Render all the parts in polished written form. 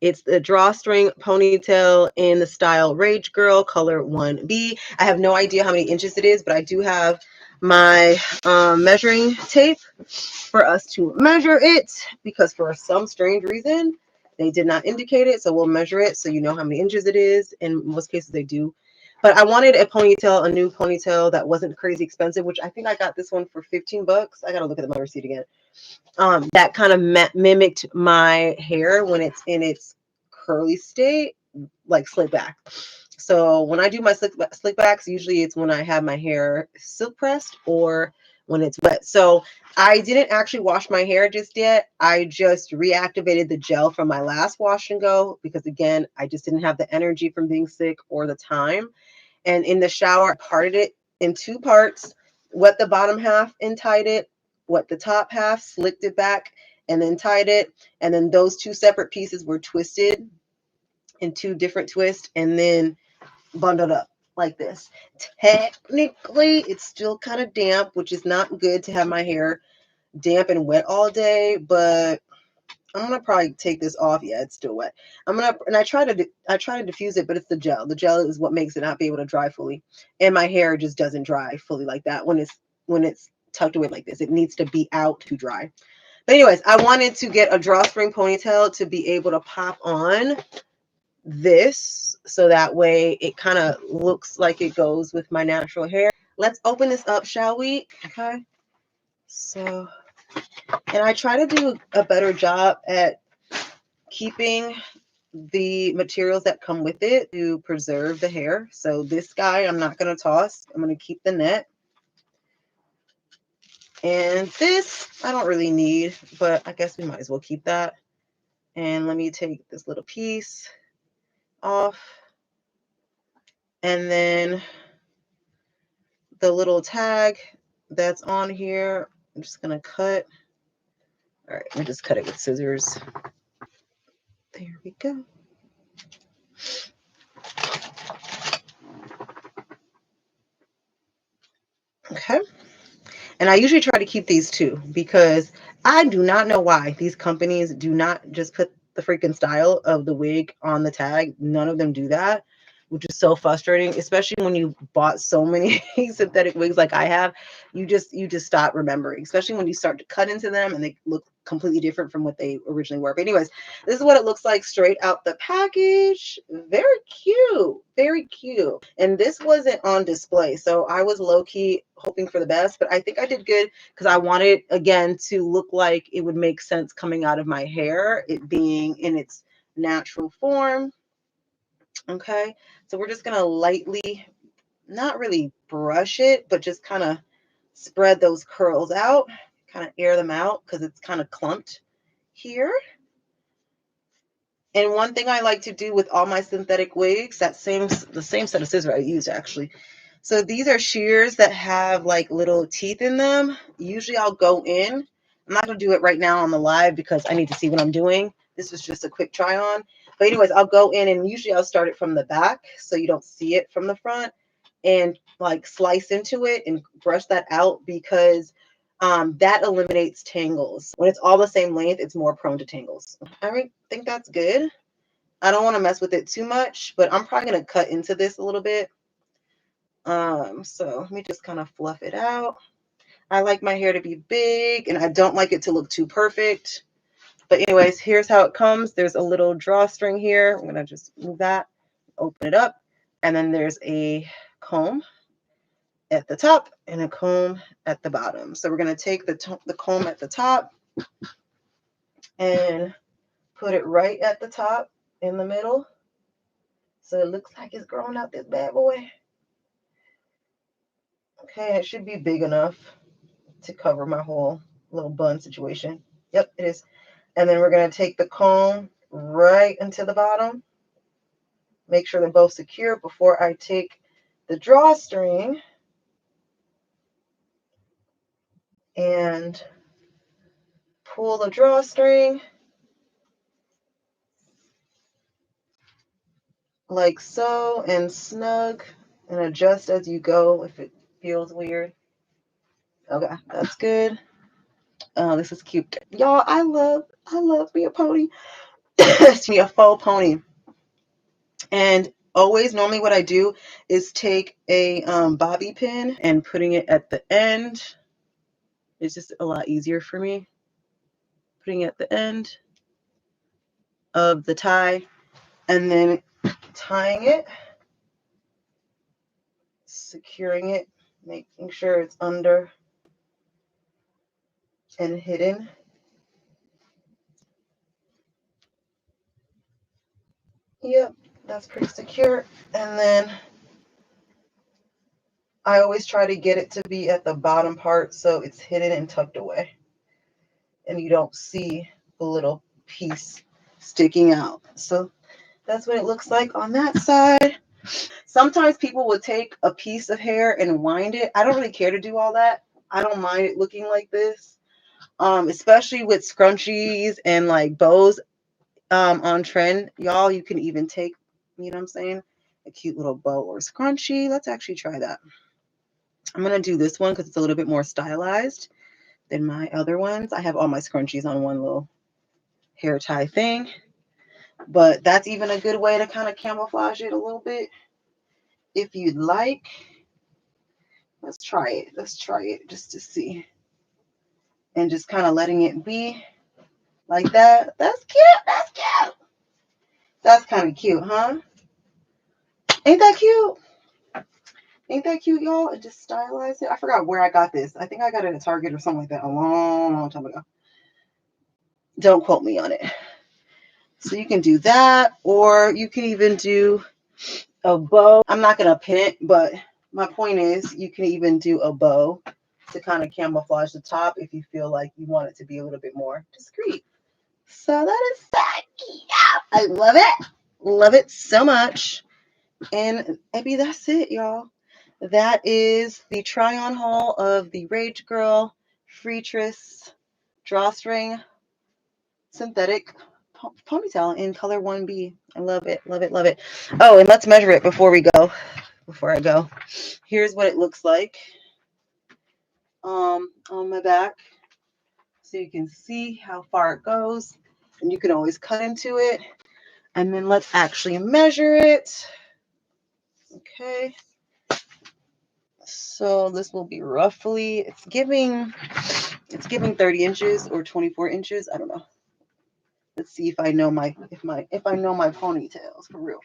It's the Drawstring Ponytail in the style Rage Girl, color 1B. I have no idea how many inches it is, but I do have my measuring tape for us to measure it, because for some strange reason, they did not indicate it. So we'll measure it so you know how many inches it is. In most cases, they do. But I wanted a ponytail, a new ponytail that wasn't crazy expensive, which I think I got this one for 15 bucks. I got to look at my receipt again. That kind of mimicked my hair when it's in its curly state, like slick back. So when I do my slick backs, usually it's when I have my hair silk pressed or when it's wet. So I didn't actually wash my hair just yet. I just reactivated the gel from my last wash and go, because again, I just didn't have the energy from being sick or the time. And in the shower, I parted it in 2 parts, wet the bottom half and tied it, wet the top half, slicked it back, and then tied it. And then those 2 separate pieces were twisted in 2 different twists and then bundled up like this. Technically, it's still kind of damp, which is not good to have my hair damp and wet all day, but I'm gonna probably take this off. Yeah, it's still wet. I try to diffuse it, but it's the gel. The gel is what makes it not be able to dry fully, and my hair just doesn't dry fully like that when it's tucked away like this. It needs to be out to dry. But anyways, I wanted to get a drawstring ponytail to be able to pop on this, so that way it kind of looks like it goes with my natural hair. Let's open this up, shall we? Okay. So, and I try to do a better job at keeping the materials that come with it to preserve the hair. So this guy I'm not going to toss. I'm going to keep the net. And this I don't really need, but I guess we might as well keep that. And let me take this little piece off. And then the little tag that's on here, I'm just going to cut. All right, let me just cut it with scissors. There we go. Okay. And I usually try to keep these too, because I do not know why these companies do not just put the freaking style of the wig on the tag. None of them do that, which is so frustrating, especially when you bought so many synthetic wigs like I have. You just stop remembering, especially when you start to cut into them and they look completely different from what they originally were. But anyways, this is what it looks like straight out the package. Very cute, very cute. And this wasn't on display, so I was low-key hoping for the best, but I think I did good, because I wanted, again, to look like it would make sense coming out of my hair, it being in its natural form. Okay, so we're just gonna lightly, not really brush it, but just kind of spread those curls out, kind of air them out, because it's kind of clumped here. And one thing I like to do with all my synthetic wigs, the same set of scissors I used actually. So these are shears that have like little teeth in them. Usually I'll go in. I'm not going to do it right now on the live because I need to see what I'm doing. This is just a quick try on. But anyways, I'll go in and usually I'll start it from the back so you don't see it from the front, and like slice into it and brush that out, because that eliminates tangles. When it's all the same length, it's more prone to tangles. I think that's good. I don't want to mess with it too much, but I'm probably going to cut into this a little bit. So let me just kind of fluff it out. I like my hair to be big, and I don't like it to look too perfect. But anyways, here's how it comes. There's a little drawstring here. I'm going to just move that, open it up, and then there's a comb at the top and a comb at the bottom. So we're going to take the comb at the top and put it right at the top in the middle. So it looks like it's growing out this bad boy. Okay, it should be big enough to cover my whole little bun situation. Yep, it is. And then we're going to take the comb right into the bottom. Make sure they're both secure before I take the drawstring and pull the drawstring like so, and snug, and adjust as you go if it feels weird. Okay, that's good. Oh, this is cute. Y'all, I love me a pony. Excuse me, a faux pony. And always, normally what I do is take a bobby pin and putting it at the end. It's just a lot easier for me. Putting it at the end of the tie and then tying it, securing it, making sure it's under and hidden. Yep, that's pretty secure. And then I always try to get it to be at the bottom part so it's hidden and tucked away. And you don't see the little piece sticking out. So that's what it looks like on that side. Sometimes people will take a piece of hair and wind it. I don't really care to do all that. I don't mind it looking like this. Especially with scrunchies and like bows on trend. Y'all, you can even take, you know what I'm saying, a cute little bow or scrunchie. Let's actually try that. I'm going to do this one because it's a little bit more stylized than my other ones. I have all my scrunchies on one little hair tie thing. But that's even a good way to kind of camouflage it a little bit if you'd like. Let's try it. Let's try it just to see. And just kind of letting it be like that. That's cute. That's cute. That's kind of cute, huh? Ain't that cute? Ain't that cute, y'all? And just stylize it. I forgot where I got this. I think I got it at Target or something like that a long, long time ago. Don't quote me on it. So you can do that, or you can even do a bow. I'm not going to pin it, but my point is you can even do a bow to kind of camouflage the top if you feel like you want it to be a little bit more discreet. So that is so cute. I love it. Love it so much. And maybe that's it, y'all. That is the try-on haul of the Rage Girl FREETRESS Drawstring Synthetic Ponytail in color 1B. I love it, love it, love it. Oh, and let's measure it before we go. Before I go, here's what it looks like on my back, so you can see how far it goes, and you can always cut into it. And then let's actually measure it. Okay. So this will be roughly, it's giving 30 inches or 24 inches. I don't know. Let's see if I know my ponytails for real.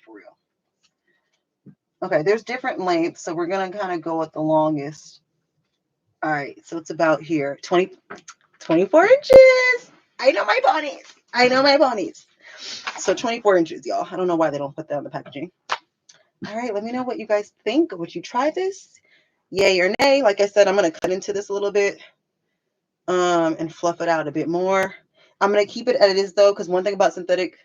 Okay, there's different lengths, so we're gonna kind of go with the longest. All right, so it's about here, 24 inches. I know my ponies. So 24 inches, y'all. I don't know why they don't put that on the packaging. All right, let me know what you guys think. Would you try this? Yay or nay? Like I said, I'm gonna cut into this a little bit and fluff it out a bit more. I'm gonna keep it as it is though, because one thing about synthetic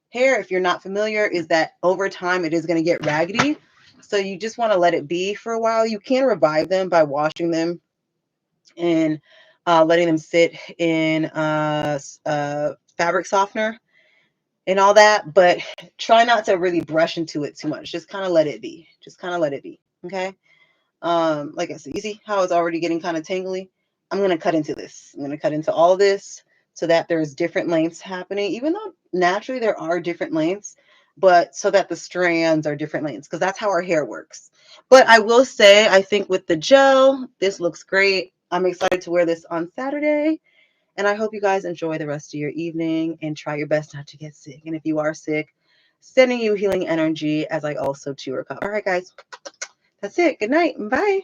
hair, if you're not familiar, is that over time it is gonna get raggedy. So you just want to let it be for a while. You can revive them by washing them and letting them sit in fabric softener and all that, but try not to really brush into it too much. Just kind of let it be. Okay. Like I said, you see how it's already getting kind of tangly? I'm going to cut into this. I'm going to cut into all of this so that there's different lengths happening, even though naturally there are different lengths, but so that the strands are different lengths, because that's how our hair works. But I will say, I think with the gel, this looks great. I'm excited to wear this on Saturday. And I hope you guys enjoy the rest of your evening and try your best not to get sick. And if you are sick, sending you healing energy as I also chew her cup. All right, guys. That's it. Good night. Bye.